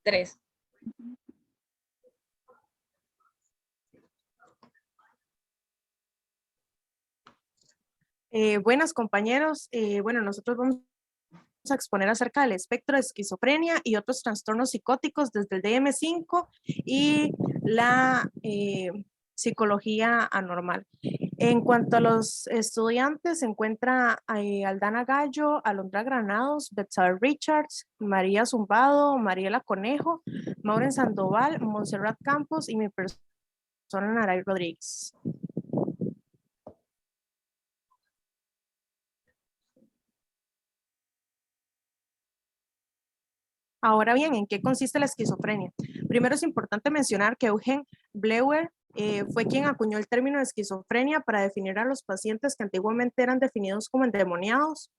3. Buenas compañeros, bueno, nosotros vamos a exponer acerca del espectro de esquizofrenia y otros trastornos psicóticos desde el DSM-5 y la psicología anormal. En cuanto a los estudiantes, se encuentra Aldana Gallo, Alondra Granados, Betsabel Richards, María Zumbado, Mariela Conejo, Maureen Sandoval, Montserrat Campos y mi persona, Naray Rodríguez. Ahora bien, ¿en qué consiste la esquizofrenia? Primero es importante mencionar que Eugen Bleuler fue quien acuñó el término de esquizofrenia para definir a los pacientes que antiguamente eran definidos como endemoniados.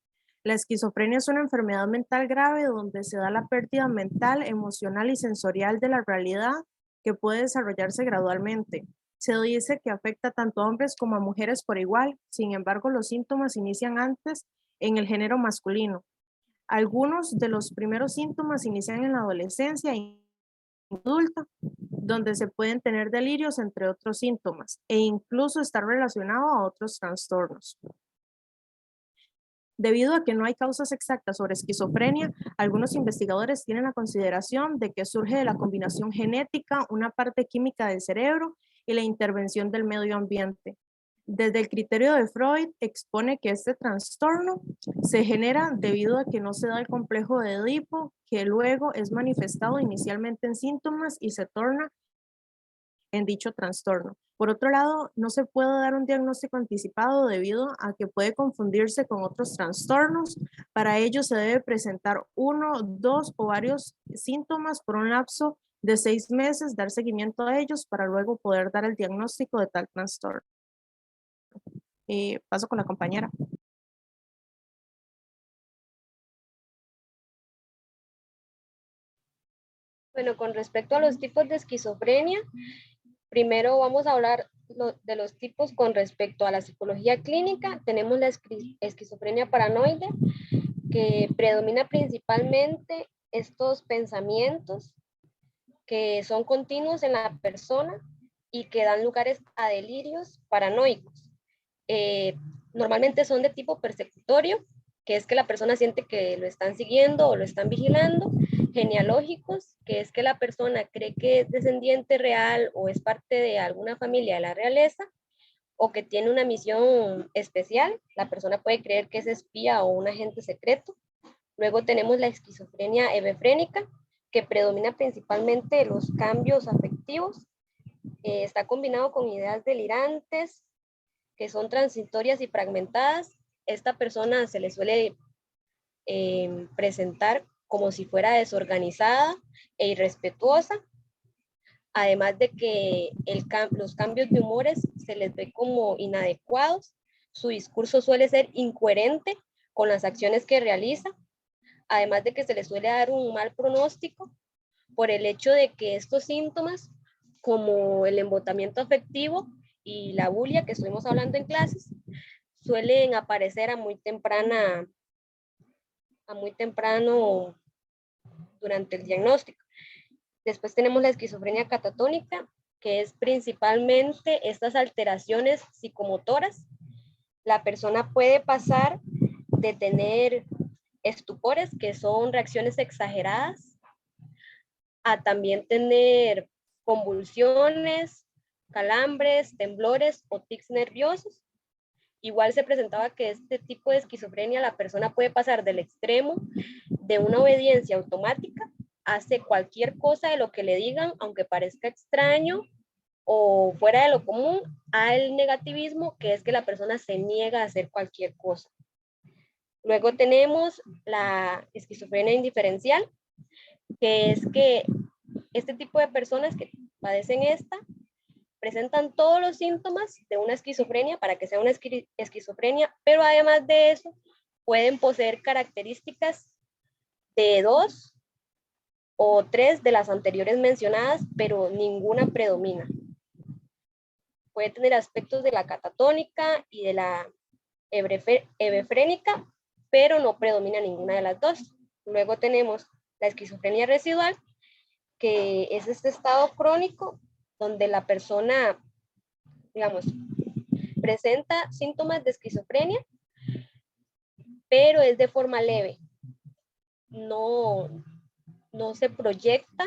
La esquizofrenia es una enfermedad mental grave donde se da la pérdida mental, emocional y sensorial de la realidad que puede desarrollarse gradualmente. Se dice que afecta tanto a hombres como a mujeres por igual, sin embargo los síntomas inician antes en el género masculino. Algunos de los primeros síntomas inician en la adolescencia y adulta, donde se pueden tener delirios, entre otros síntomas, e incluso estar relacionado a otros trastornos. Debido a que no hay causas exactas sobre esquizofrenia, algunos investigadores tienen la consideración de que surge de la combinación genética, una parte química del cerebro y la intervención del medio ambiente. Desde el criterio de Freud, expone que este trastorno se genera debido a que no se da el complejo de Edipo, que luego es manifestado inicialmente en síntomas y se torna en dicho trastorno. Por otro lado, no se puede dar un diagnóstico anticipado debido a que puede confundirse con otros trastornos. Para ello se debe presentar uno, dos o varios síntomas por un lapso de 6 meses, dar seguimiento a ellos para luego poder dar el diagnóstico de tal trastorno. Paso con la compañera. Bueno, con respecto a los tipos de esquizofrenia, primero vamos a hablar de los tipos con respecto a la psicología clínica. Tenemos la esquizofrenia paranoide, que predomina principalmente estos pensamientos que son continuos en la persona y que dan lugares a delirios paranoicos. Normalmente son de tipo persecutorio, que es que la persona siente que lo están siguiendo o lo están vigilando; genealógicos, que es que la persona cree que es descendiente real o es parte de alguna familia de la realeza, o que tiene una misión especial. La persona puede creer que es espía o un agente secreto. Luego tenemos la esquizofrenia hebefrénica, que predomina principalmente los cambios afectivos. Está combinado con ideas delirantes, que son transitorias y fragmentadas. Esta persona se le suele presentar como si fuera desorganizada e irrespetuosa, además de que los cambios de humores se les ve como inadecuados. Su discurso suele ser incoherente con las acciones que realiza, además de que se le suele dar un mal pronóstico por el hecho de que estos síntomas, como el embotamiento afectivo y la bulia que estuvimos hablando en clases, suelen aparecer a muy temprano durante el diagnóstico. Después tenemos la esquizofrenia catatónica, que es principalmente estas alteraciones psicomotoras. La persona puede pasar de tener estupores, que son reacciones exageradas, a también tener convulsiones, calambres, temblores o tics nerviosos. Igual se presentaba que este tipo de esquizofrenia, la persona puede pasar del extremo de una obediencia automática, hace cualquier cosa de lo que le digan, aunque parezca extraño o fuera de lo común, al negativismo, que es que la persona se niega a hacer cualquier cosa. Luego tenemos la esquizofrenia indiferencial, que es que este tipo de personas que padecen esta presentan todos los síntomas de una esquizofrenia para que sea una esquizofrenia, pero además de eso pueden poseer características de 2 o 3 de las anteriores mencionadas, pero ninguna predomina. Puede tener aspectos de la catatónica y de la hebefrénica, pero no predomina ninguna de las dos. Luego tenemos la esquizofrenia residual, que es este estado crónico donde la persona, digamos, presenta síntomas de esquizofrenia, pero es de forma leve. No se proyecta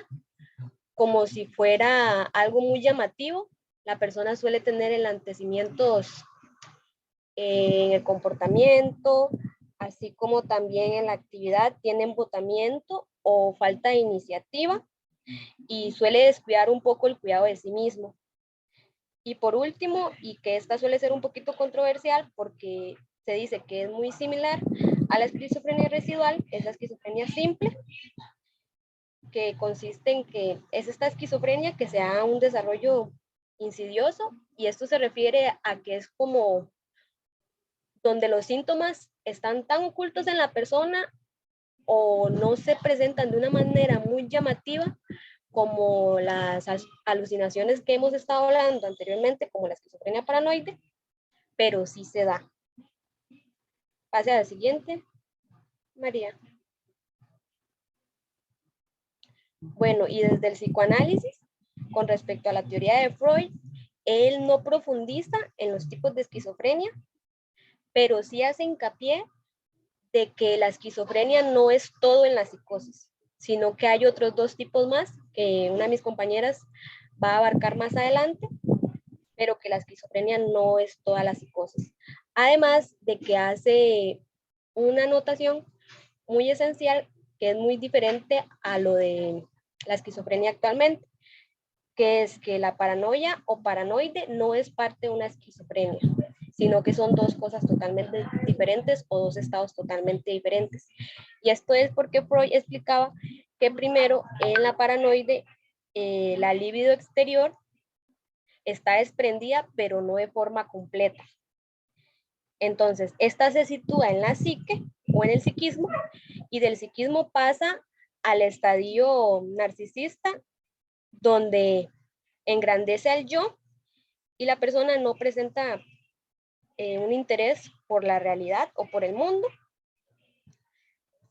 como si fuera algo muy llamativo. La persona suele tener enlentecimientos en el comportamiento, así como también en la actividad, tiene embotamiento o falta de iniciativa y suele descuidar un poco el cuidado de sí mismo. Y por último, y que esta suele ser un poquito controversial porque se dice que es muy similar a la esquizofrenia residual, es la esquizofrenia simple, que consiste en que es esta esquizofrenia que se da un desarrollo insidioso, y esto se refiere a que es como donde los síntomas están tan ocultos en la persona o no se presentan de una manera muy llamativa como las alucinaciones que hemos estado hablando anteriormente, como la esquizofrenia paranoide, pero sí se da. Pase a la siguiente, María. Bueno, y desde el psicoanálisis, con respecto a la teoría de Freud, él no profundiza en los tipos de esquizofrenia, pero sí hace hincapié de que la esquizofrenia no es todo en la psicosis, sino que hay otros dos tipos más que una de mis compañeras va a abarcar más adelante, pero que la esquizofrenia no es toda la psicosis. Además de que hace una anotación muy esencial que es muy diferente a lo de la esquizofrenia actualmente, que es que la paranoia o paranoide no es parte de una esquizofrenia, sino que son dos cosas totalmente diferentes o dos estados totalmente diferentes. Y esto es porque Freud explicaba que primero en la paranoide la libido exterior está desprendida, pero no de forma completa. Entonces, esta se sitúa en la psique o en el psiquismo, y del psiquismo pasa al estadio narcisista, donde engrandece al yo y la persona no presenta un interés por la realidad o por el mundo.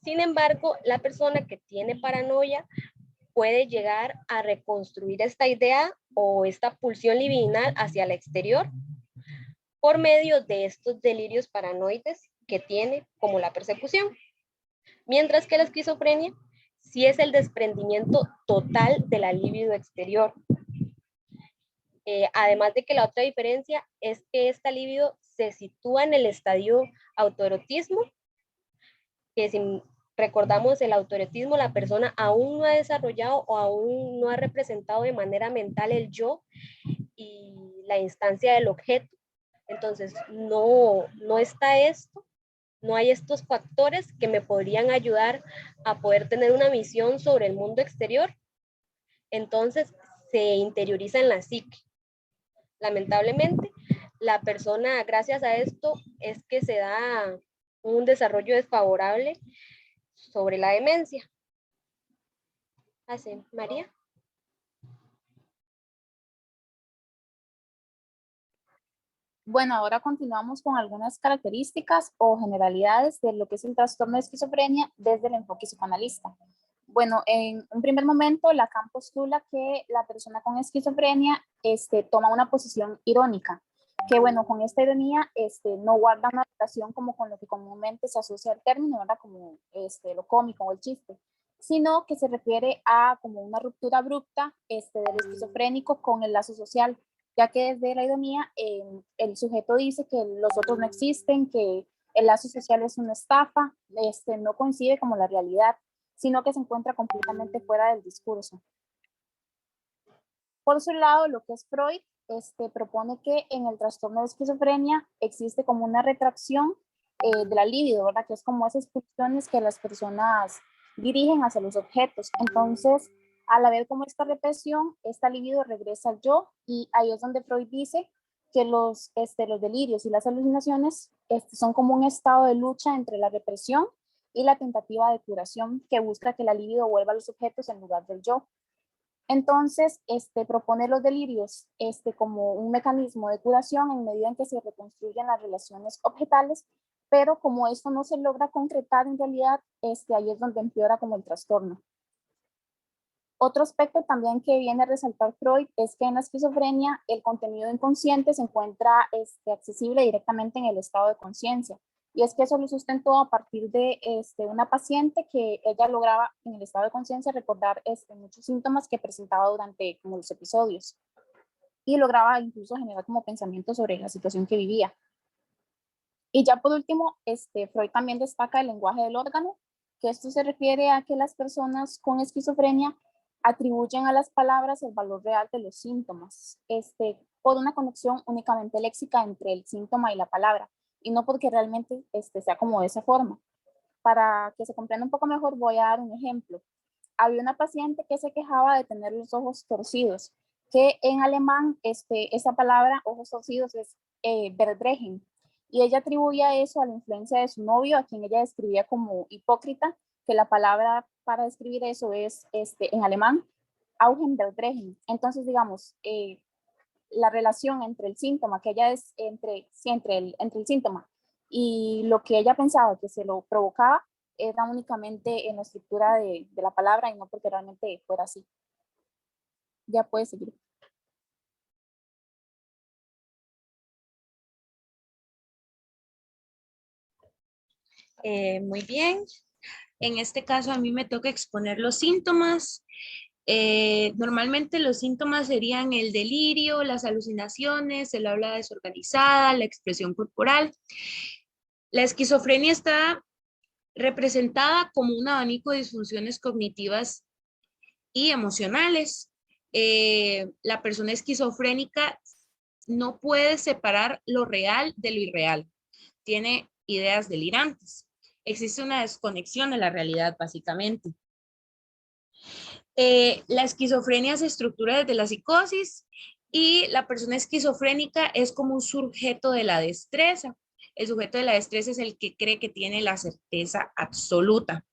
Sin embargo, la persona que tiene paranoia puede llegar a reconstruir esta idea o esta pulsión libidinal hacia el exterior por medio de estos delirios paranoides que tiene, como la persecución. Mientras que la esquizofrenia sí es el desprendimiento total de la libido exterior. Además de que la otra diferencia es que esta libido se sitúa en el estadio autoerotismo, que si recordamos el autoerotismo, la persona aún no ha desarrollado o aún no ha representado de manera mental el yo y la instancia del objeto. Entonces, no está esto, no hay estos factores que me podrían ayudar a poder tener una visión sobre el mundo exterior. Entonces, se interioriza en la psique. Lamentablemente, la persona, gracias a esto, es que se da un desarrollo desfavorable sobre la demencia. Así, María. Bueno, ahora continuamos con algunas características o generalidades de lo que es el trastorno de esquizofrenia desde el enfoque psicoanalista. Bueno, en un primer momento, Lacan postula que la persona con esquizofrenia toma una posición irónica, que bueno, con esta ironía no guarda una relación como con lo que comúnmente se asocia al término, ¿verdad? Como lo cómico o el chiste, sino que se refiere a como una ruptura abrupta del esquizofrénico con el lazo social, ya que desde la ironía el sujeto dice que los otros no existen, que el lazo social es una estafa, no coincide como la realidad, sino que se encuentra completamente fuera del discurso. Por su lado, lo que es Freud propone que en el trastorno de esquizofrenia existe como una retracción de la libido, ¿verdad? Que es como esas pulsiones que las personas dirigen hacia los objetos. Entonces, al haber como esta represión, esta libido regresa al yo, y ahí es donde Freud dice que los delirios y las alucinaciones son como un estado de lucha entre la represión y la tentativa de curación que busca que la libido vuelva a los objetos en lugar del yo. Entonces, propone los delirios como un mecanismo de curación en medida en que se reconstruyen las relaciones objetales, pero como esto no se logra concretar en realidad, ahí es donde empeora como el trastorno. Otro aspecto también que viene a resaltar Freud es que en la esquizofrenia el contenido inconsciente se encuentra accesible directamente en el estado de conciencia. Y es que eso lo sustentó a partir de una paciente que ella lograba en el estado de conciencia recordar muchos síntomas que presentaba durante como los episodios. Y lograba incluso generar como pensamientos sobre la situación que vivía. Y ya por último, Freud también destaca el lenguaje del órgano, que esto se refiere a que las personas con esquizofrenia atribuyen a las palabras el valor real de los síntomas, por una conexión únicamente léxica entre el síntoma y la palabra, y no porque realmente sea como de esa forma. Para que se comprenda un poco mejor, voy a dar un ejemplo. Había una paciente que se quejaba de tener los ojos torcidos, que en alemán esa palabra, ojos torcidos, es Verdrechen, y ella atribuía eso a la influencia de su novio, a quien ella describía como hipócrita, que la palabra para describir eso es en alemán Augenverdrechen. Entonces, digamos, la relación entre el síntoma, que ella es entre el síntoma y lo que ella pensaba que se lo provocaba, era únicamente en la estructura de la palabra y no porque realmente fuera así. Ya puedes seguir. Muy bien. En este caso a mí me toca exponer los síntomas. Normalmente los síntomas serían el delirio, las alucinaciones, el habla desorganizada, la expresión corporal. La esquizofrenia está representada como un abanico de disfunciones cognitivas y emocionales. La persona esquizofrénica no puede separar lo real de lo irreal. Tiene ideas delirantes. Existe una desconexión de la realidad, básicamente. La esquizofrenia se estructura desde la psicosis y la persona esquizofrénica es como un sujeto de la destreza. El sujeto de la destreza es el que cree que tiene la certeza absoluta.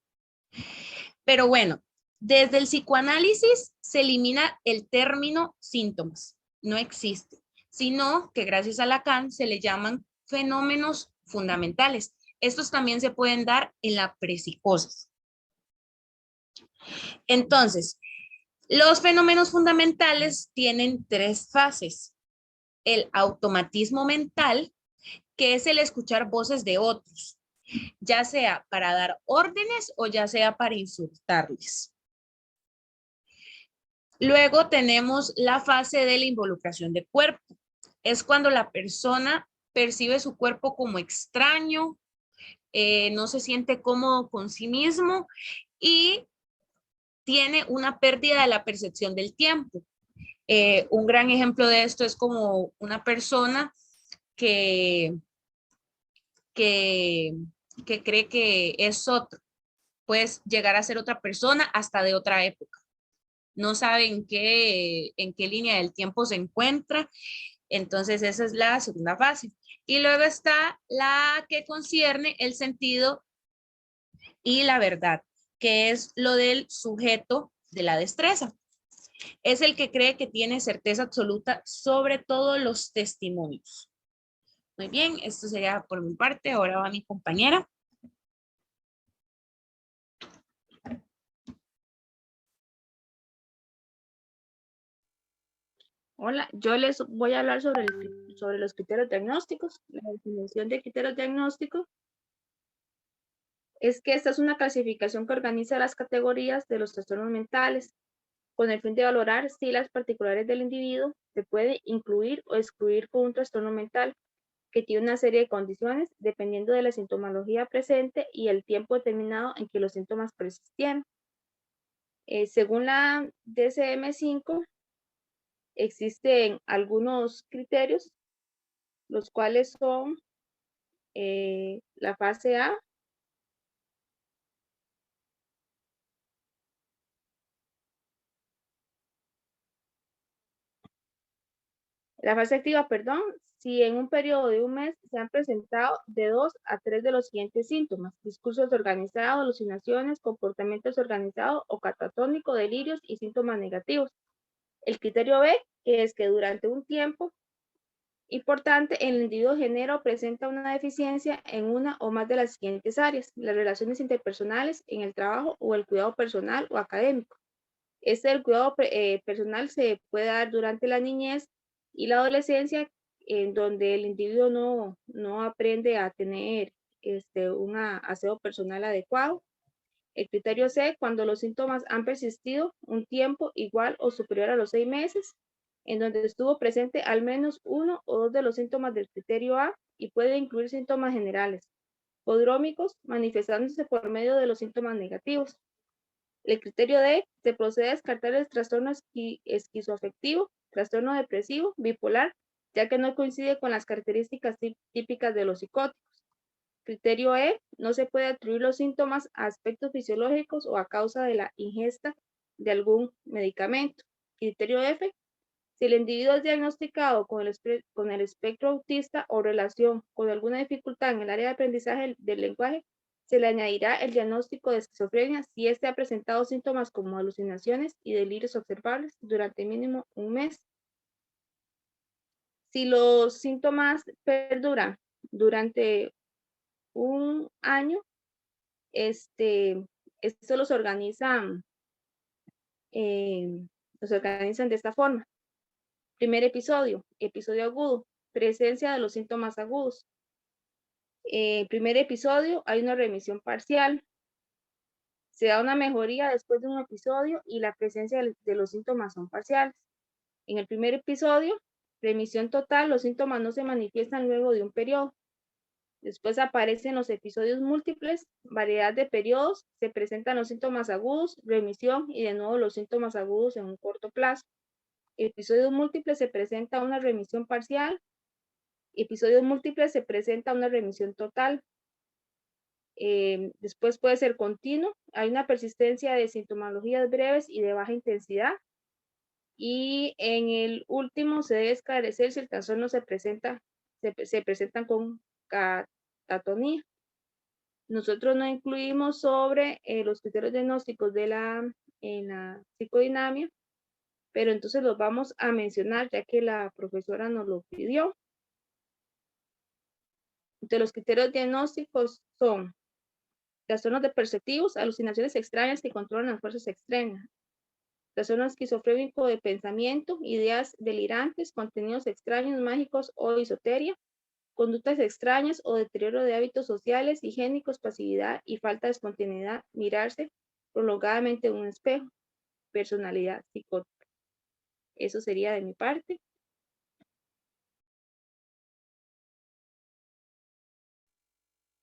Pero bueno, desde el psicoanálisis se elimina el término síntomas. No existe, sino que gracias a Lacan se le llaman fenómenos fundamentales. Estos también se pueden dar en la prepsicosis. Entonces, los fenómenos fundamentales tienen 3 fases. El automatismo mental, que es el escuchar voces de otros, ya sea para dar órdenes o ya sea para insultarles. Luego tenemos la fase de la involucración de cuerpo. Es cuando la persona percibe su cuerpo como extraño, no se siente cómodo con sí mismo y tiene una pérdida de la percepción del tiempo. Un gran ejemplo de esto es como una persona que cree que es otro, puede llegar a ser otra persona hasta de otra época. No sabe en qué línea del tiempo se encuentra. Entonces esa es la segunda fase. Y luego está la que concierne el sentido y la verdad, que es lo del sujeto de la destreza. Es el que cree que tiene certeza absoluta sobre todos los testimonios. Muy bien, esto sería por mi parte. Ahora va mi compañera. Hola, yo les voy a hablar sobre los criterios diagnósticos. La definición de criterios diagnósticos es que esta es una clasificación que organiza las categorías de los trastornos mentales con el fin de valorar si las particulares del individuo se puede incluir o excluir con un trastorno mental que tiene una serie de condiciones dependiendo de la sintomología presente y el tiempo determinado en que los síntomas persistieron. Según la DSM-5, existen algunos criterios, los cuales son la fase A, la fase activa, perdón, si en un periodo de un mes se han presentado de 2 a 3 de los siguientes síntomas: discursos desorganizados, alucinaciones, comportamiento desorganizado o catatónico, delirios y síntomas negativos. El criterio B, que es que durante un tiempo importante el individuo genera o presenta una deficiencia en una o más de las siguientes áreas: las relaciones interpersonales, en el trabajo o el cuidado personal o académico. El cuidado personal se puede dar durante la niñez y la adolescencia, en donde el individuo no aprende a tener un aseo personal adecuado. El criterio C, cuando los síntomas han persistido un tiempo igual o superior a los 6 meses, en donde estuvo presente al menos uno o dos de los síntomas del criterio A y puede incluir síntomas generales, prodrómicos, manifestándose por medio de los síntomas negativos. El criterio D, se procede a descartar el trastorno esquizoafectivo, trastorno depresivo, bipolar, ya que no coincide con las características típicas de los psicóticos. Criterio E, no se puede atribuir los síntomas a aspectos fisiológicos o a causa de la ingesta de algún medicamento. Criterio F, si el individuo es diagnosticado con el espectro autista o relación con alguna dificultad en el área de aprendizaje del lenguaje, se le añadirá el diagnóstico de esquizofrenia si éste ha presentado síntomas como alucinaciones y delirios observables durante mínimo un mes. Si los síntomas perduran durante un año, estos los organizan de esta forma. Primer episodio, episodio agudo, presencia de los síntomas agudos. Primer episodio, hay una remisión parcial. Se da una mejoría después de un episodio y la presencia de los síntomas son parciales. En el primer episodio, remisión total, los síntomas no se manifiestan luego de un periodo. Después aparecen los episodios múltiples, variedad de periodos, se presentan los síntomas agudos, remisión y de nuevo los síntomas agudos en un corto plazo. Episodios múltiples se presenta una remisión parcial, episodios múltiples se presenta una remisión total. Después puede ser continuo, hay una persistencia de sintomologías breves y de baja intensidad. Y en el último se debe esclarecer si el trastorno se presentan con catatonía. Nosotros no incluimos sobre los criterios diagnósticos en la psicodinamia, pero entonces los vamos a mencionar ya que la profesora nos lo pidió. Entonces, los criterios diagnósticos son trastornos deperceptivos, alucinaciones extrañas que controlan las fuerzas extrañas, trastorno esquizofrénico de pensamiento, ideas delirantes, contenidos extraños, mágicos o esoteria, conductas extrañas o deterioro de hábitos sociales, higiénicos, pasividad y falta de espontaneidad, mirarse prolongadamente en un espejo, personalidad psicótica. Eso sería de mi parte.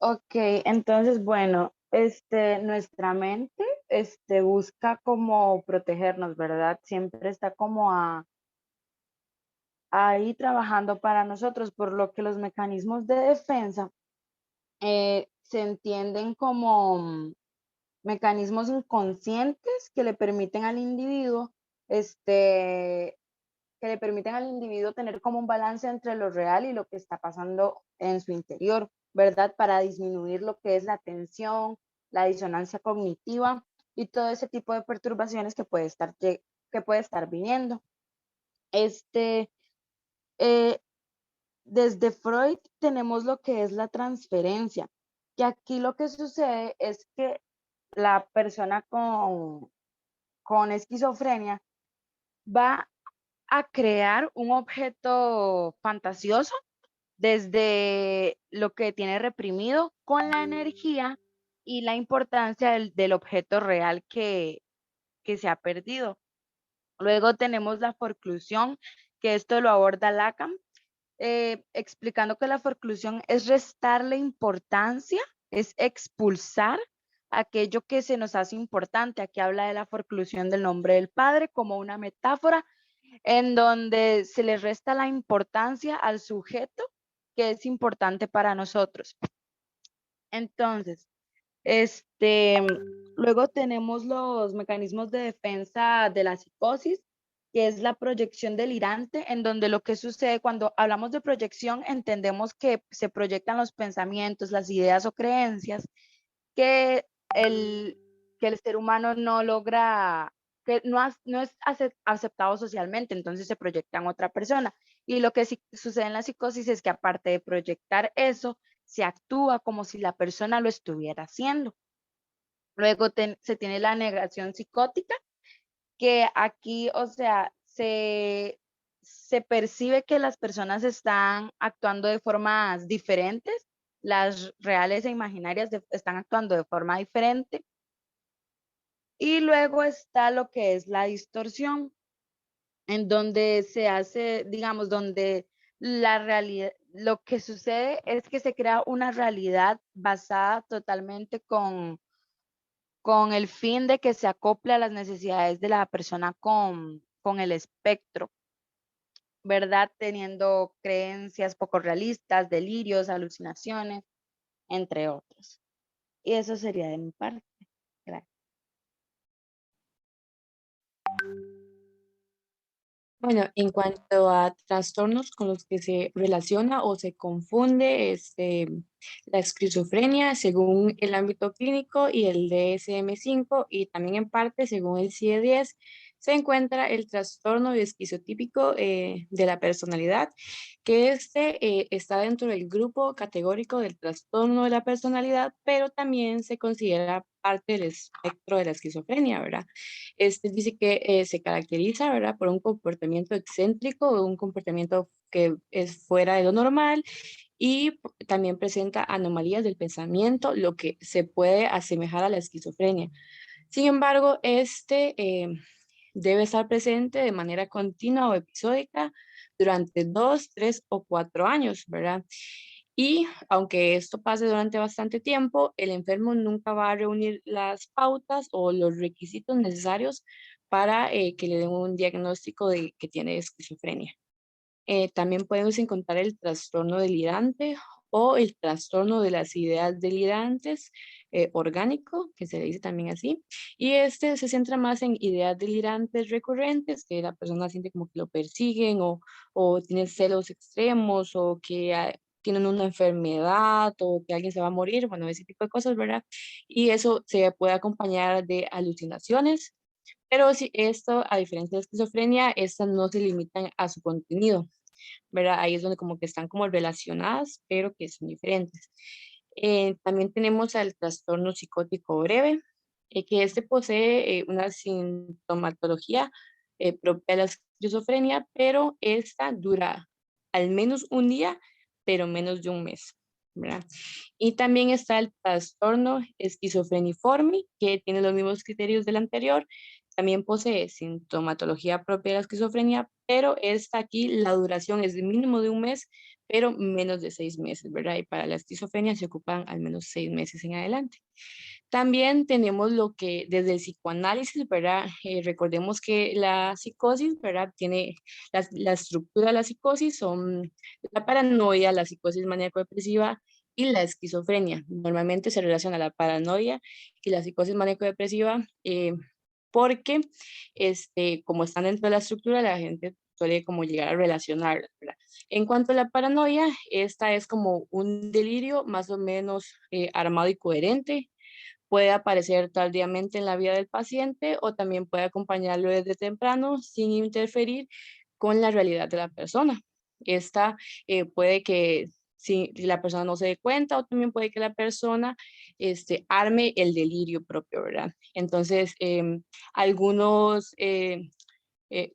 Ok, entonces, bueno, nuestra mente, busca como protegernos, ¿verdad? Siempre está como ahí trabajando para nosotros, por lo que los mecanismos de defensa se entienden como mecanismos inconscientes que le permiten al individuo, tener como un balance entre lo real y lo que está pasando en su interior, ¿verdad? Para disminuir lo que es la tensión, la disonancia cognitiva y todo ese tipo de perturbaciones que puede estar viniendo. Desde Freud tenemos lo que es la transferencia, que aquí lo que sucede es que la persona con esquizofrenia va a crear un objeto fantasioso desde lo que tiene reprimido con la energía y la importancia del objeto real que se ha perdido. Luego tenemos la forclusión, que esto lo aborda Lacan, explicando que la forclusión es restarle importancia, es expulsar aquello que se nos hace importante. Aquí habla de la forclusión del nombre del Padre como una metáfora en donde se le resta la importancia al sujeto que es importante para nosotros. Entonces, luego tenemos los mecanismos de defensa de la psicosis, que es la proyección delirante, en donde lo que sucede cuando hablamos de proyección, entendemos que se proyectan los pensamientos, las ideas o creencias que el ser humano no logra, que no es aceptado socialmente, entonces se proyecta en otra persona. Y lo que sucede en la psicosis es que aparte de proyectar eso, se actúa como si la persona lo estuviera haciendo. Luego se tiene la negación psicótica, que aquí, o sea, se percibe que las personas están actuando de formas diferentes, las reales e imaginarias están actuando de forma diferente. Y luego está lo que es la distorsión, en donde se hace, digamos, donde la realidad, lo que sucede es que se crea una realidad basada totalmente con el fin de que se acople a las necesidades de la persona con el espectro, ¿verdad? Teniendo creencias poco realistas, delirios, alucinaciones, entre otros. Y eso sería de mi parte. Gracias. Bueno, en cuanto a trastornos con los que se relaciona o se confunde la esquizofrenia según el ámbito clínico y el DSM-5 y también en parte según el CIE-10, se encuentra el trastorno esquizotípico de la personalidad, que está dentro del grupo categórico del trastorno de la personalidad, pero también se considera parte del espectro de la esquizofrenia, ¿verdad? Dice que se caracteriza, ¿verdad?, por un comportamiento excéntrico o un comportamiento que es fuera de lo normal y también presenta anomalías del pensamiento, lo que se puede asemejar a la esquizofrenia. Sin embargo, debe estar presente de manera continua o episódica durante 2, 3 o 4 años, ¿verdad? Y aunque esto pase durante bastante tiempo, el enfermo nunca va a reunir las pautas o los requisitos necesarios para que le den un diagnóstico de que tiene esquizofrenia. También podemos encontrar el trastorno delirante o el trastorno de las ideas delirantes orgánico, que se le dice también así. Y este se centra más en ideas delirantes recurrentes, que la persona siente como que lo persiguen o tiene celos extremos o que tienen una enfermedad o que alguien se va a morir, bueno, ese tipo de cosas, ¿verdad? Y eso se puede acompañar de alucinaciones, pero si esto, a diferencia de esquizofrenia, estas no se limitan a su contenido, ¿verdad? Ahí es donde como que están como relacionadas, pero que son diferentes. También tenemos al trastorno psicótico breve, que este posee una sintomatología propia de la esquizofrenia, pero esta dura al menos un día, pero menos de un mes, ¿verdad? Y también está el trastorno esquizofreniforme, que tiene los mismos criterios del anterior. También posee sintomatología propia de la esquizofrenia, pero esta aquí la duración es de mínimo de un mes, pero menos de 6 meses, ¿verdad? Y para la esquizofrenia se ocupan al menos 6 meses en adelante. También tenemos lo que desde el psicoanálisis, ¿verdad? Recordemos que la psicosis, ¿verdad? Tiene la estructura de la psicosis, son la paranoia, la psicosis maníaco-depresiva y la esquizofrenia. Normalmente se relaciona la paranoia y la psicosis maníaco-depresiva porque como están dentro de la estructura, la gente suele como llegar a relacionarlas, ¿verdad? En cuanto a la paranoia, esta es como un delirio más o menos armado y coherente. Puede aparecer tardíamente en la vida del paciente o también puede acompañarlo desde temprano sin interferir con la realidad de la persona. Esta puede que si la persona no se dé cuenta o también puede que la persona arme el delirio propio, ¿verdad? Entonces, algunos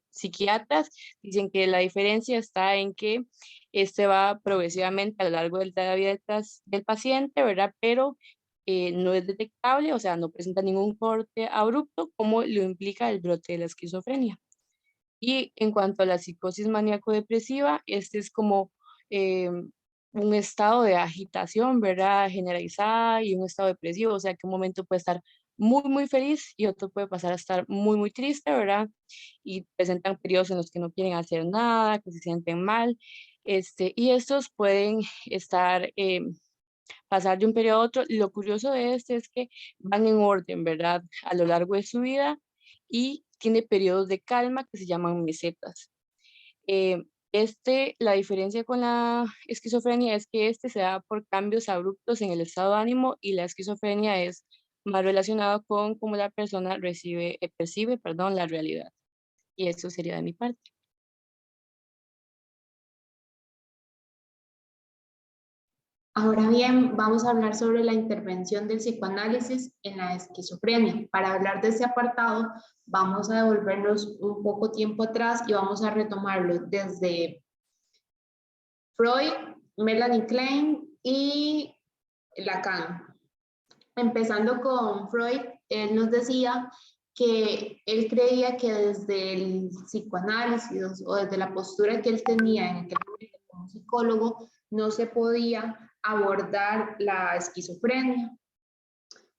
psiquiatras dicen que la diferencia está en que este va progresivamente a lo largo de la vida del paciente, ¿verdad? Pero no es detectable, o sea, no presenta ningún corte abrupto como lo implica el brote de la esquizofrenia. Y en cuanto a la psicosis maníaco-depresiva, este es como un estado de agitación, ¿verdad? Generalizada y un estado depresivo, o sea, que un momento puede estar muy, muy feliz y otro puede pasar a estar muy, muy triste, ¿verdad? Y presentan periodos en los que no quieren hacer nada, que se sienten mal, y estos pueden estar, pasar de un periodo a otro. Lo curioso de este es que van en orden, ¿verdad? A lo largo de su vida y tiene periodos de calma que se llaman mesetas. Eh, la diferencia con la esquizofrenia es que se da por cambios abruptos en el estado de ánimo y la esquizofrenia es más relacionado con cómo la persona percibe, perdón, la realidad. Y eso sería de mi parte. Ahora bien, vamos a hablar sobre la intervención del psicoanálisis en la esquizofrenia. Para hablar de ese apartado, vamos a devolvernos un poco tiempo atrás y vamos a retomarlo desde Freud, Melanie Klein y Lacan. Empezando con Freud, él nos decía que él creía que desde el psicoanálisis o desde la postura que él tenía en aquel momento como psicólogo, no se podía abordar la esquizofrenia.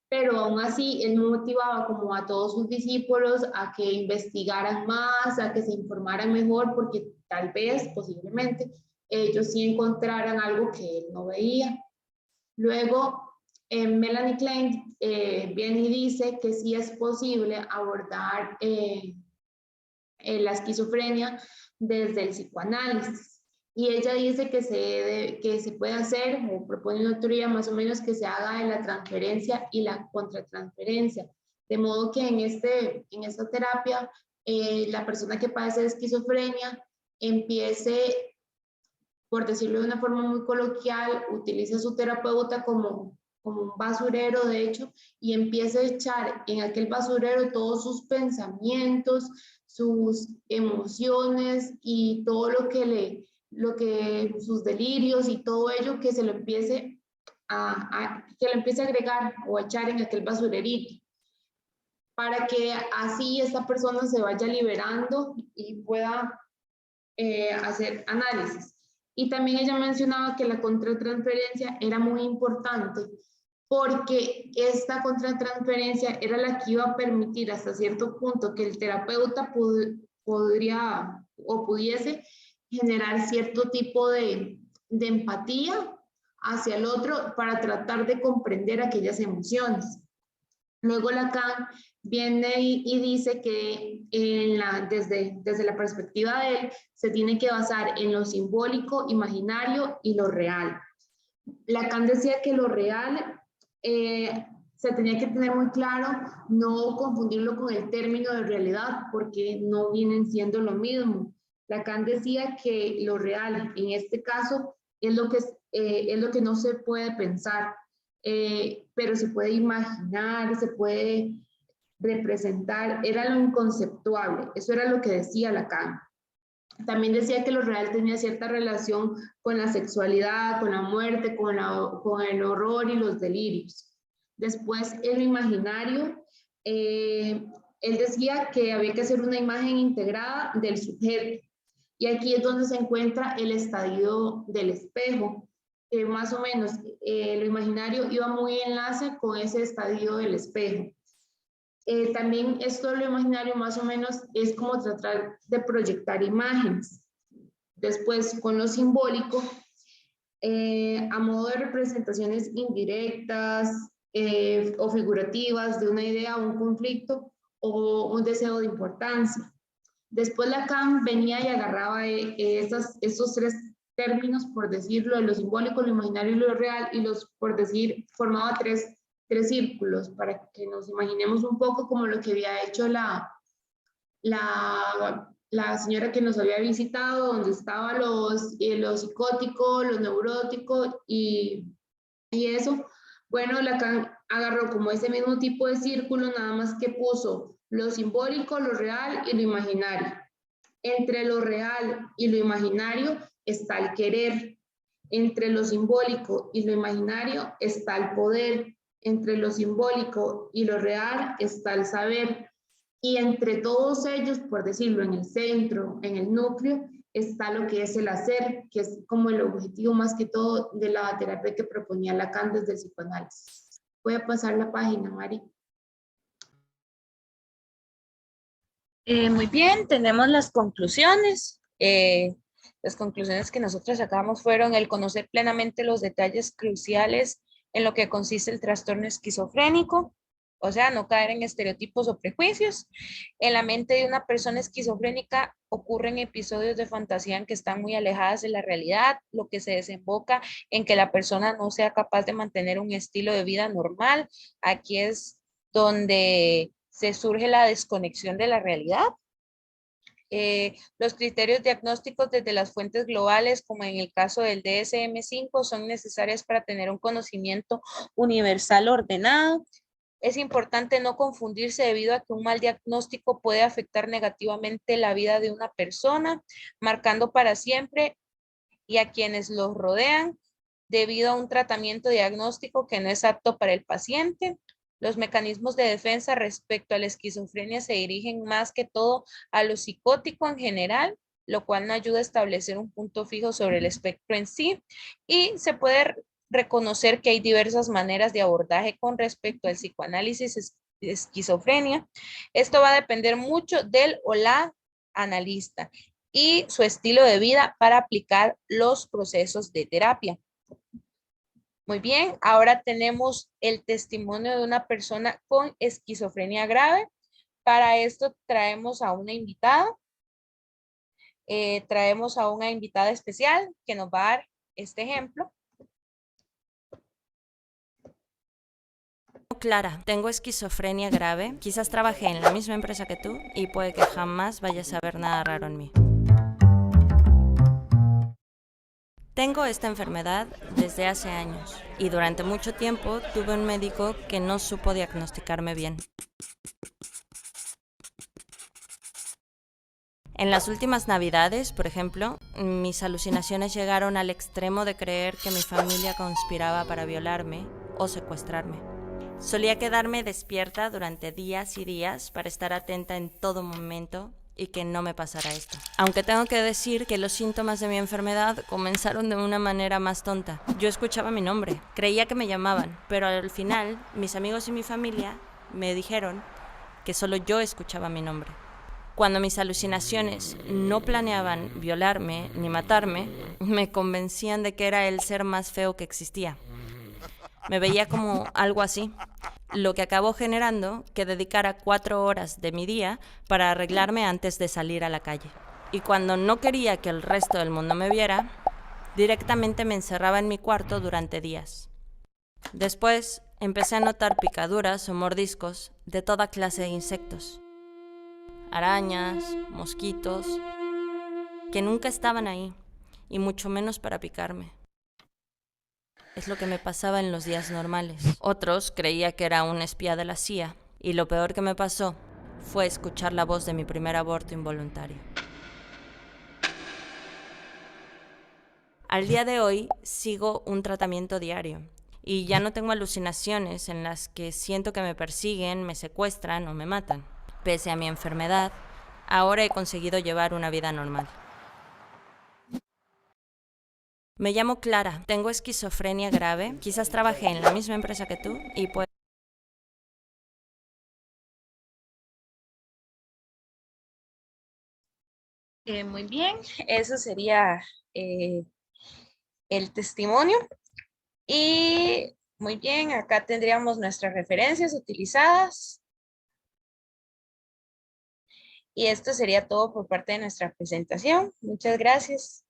Pero aún así, él motivaba como a todos sus discípulos a que investigaran más, a que se informaran mejor, porque tal vez, posiblemente, ellos sí encontraran algo que él no veía. Luego, Melanie Klein viene y dice que sí es posible abordar la esquizofrenia desde el psicoanálisis. Y ella dice que se puede hacer, o propone una teoría más o menos que se haga de la transferencia y la contratransferencia. De modo que en esta terapia, la persona que padece de esquizofrenia empiece, por decirlo de una forma muy coloquial, utiliza a su terapeuta como un basurero, de hecho, y empieza a echar en aquel basurero todos sus pensamientos, sus emociones y todo sus delirios y todo ello que se lo empiece a agregar o a echar en aquel basurerito, para que así esta persona se vaya liberando y pueda hacer análisis. Y también ella mencionaba que la contratransferencia era muy importante, porque esta contratransferencia era la que iba a permitir hasta cierto punto que el terapeuta pudiese generar cierto tipo de empatía hacia el otro para tratar de comprender aquellas emociones. Luego Lacan viene y dice que desde la perspectiva de él se tiene que basar en lo simbólico, imaginario y lo real. Lacan decía que lo real se tenía que tener muy claro, no confundirlo con el término de realidad, porque no vienen siendo lo mismo. Lacan decía que lo real, en este caso, es lo que no se puede pensar, pero se puede imaginar, se puede representar, era lo inconceptuable, eso era lo que decía Lacan. También decía que lo real tenía cierta relación con la sexualidad, con la muerte, con el horror y los delirios. Después, en lo imaginario, él decía que había que hacer una imagen integrada del sujeto. Y aquí es donde se encuentra el estadio del espejo. Más o menos, lo imaginario iba muy en enlace con ese estadio del espejo. También esto de lo imaginario más o menos es como tratar de proyectar imágenes. Después, con lo simbólico, a modo de representaciones indirectas o figurativas de una idea, un conflicto o un deseo de importancia. Después Lacan venía y agarraba estos tres términos, por decirlo, de lo simbólico, lo imaginario y lo real, y formaba tres círculos para que nos imaginemos un poco como lo que había hecho la señora que nos había visitado, donde estaba lo psicótico, lo neurótico y eso. Bueno, Lacan agarró como ese mismo tipo de círculo, nada más que puso lo simbólico, lo real y lo imaginario. Entre lo real y lo imaginario está el querer. Entre lo simbólico y lo imaginario está el poder. Entre lo simbólico y lo real está el saber. Y entre todos ellos, por decirlo, en el centro, en el núcleo, está lo que es el hacer, que es como el objetivo más que todo de la terapia que proponía Lacan desde el psicoanálisis. Voy a pasar la página, Mari. Muy bien, tenemos las conclusiones. Las conclusiones que nosotros sacamos fueron el conocer plenamente los detalles cruciales en lo que consiste el trastorno esquizofrénico, o sea, no caer en estereotipos o prejuicios. En la mente de una persona esquizofrénica ocurren episodios de fantasía en que están muy alejadas de la realidad, lo que se desemboca en que la persona no sea capaz de mantener un estilo de vida normal. Aquí es donde se surge la desconexión de la realidad. Los criterios diagnósticos desde las fuentes globales, como en el caso del DSM-5, son necesarias para tener un conocimiento universal ordenado. Es importante no confundirse debido a que un mal diagnóstico puede afectar negativamente la vida de una persona, marcando para siempre y a quienes los rodean debido a un tratamiento diagnóstico que no es apto para el paciente. Los mecanismos de defensa respecto a la esquizofrenia se dirigen más que todo a lo psicótico en general, lo cual no ayuda a establecer un punto fijo sobre el espectro en sí, y se puede reconocer que hay diversas maneras de abordaje con respecto al psicoanálisis de esquizofrenia. Esto va a depender mucho del o la analista y su estilo de vida para aplicar los procesos de terapia. Muy bien, ahora tenemos el testimonio de una persona con esquizofrenia grave. Para esto traemos a una invitada. Traemos a una invitada especial que nos va a dar este ejemplo. Clara, tengo esquizofrenia grave. Quizás trabajé en la misma empresa que tú y puede que jamás vayas a ver nada raro en mí. Tengo esta enfermedad desde hace años y durante mucho tiempo tuve un médico que no supo diagnosticarme bien. En las últimas Navidades, por ejemplo, mis alucinaciones llegaron al extremo de creer que mi familia conspiraba para violarme o secuestrarme. Solía quedarme despierta durante días y días para estar atenta en todo momento y que no me pasara esto. Aunque tengo que decir que los síntomas de mi enfermedad comenzaron de una manera más tonta. Yo escuchaba mi nombre, creía que me llamaban, pero al final mis amigos y mi familia me dijeron que solo yo escuchaba mi nombre. Cuando mis alucinaciones no planeaban violarme ni matarme, me convencían de que era el ser más feo que existía. Me veía como algo así, lo que acabó generando que dedicara 4 horas de mi día para arreglarme antes de salir a la calle. Y cuando no quería que el resto del mundo me viera, directamente me encerraba en mi cuarto durante días. Después empecé a notar picaduras o mordiscos de toda clase de insectos. Arañas, mosquitos, que nunca estaban ahí, y mucho menos para picarme. Es lo que me pasaba en los días normales. Otros creía que era un espía de la CIA, y lo peor que me pasó fue escuchar la voz de mi primer aborto involuntario. Al día de hoy sigo un tratamiento diario, y ya no tengo alucinaciones en las que siento que me persiguen, me secuestran o me matan. Pese a mi enfermedad, ahora he conseguido llevar una vida normal. Me llamo Clara, tengo esquizofrenia grave, quizás trabajé en la misma empresa que tú y pues... Muy bien, eso sería el testimonio. Y muy bien, acá tendríamos nuestras referencias utilizadas. Y esto sería todo por parte de nuestra presentación. Muchas gracias.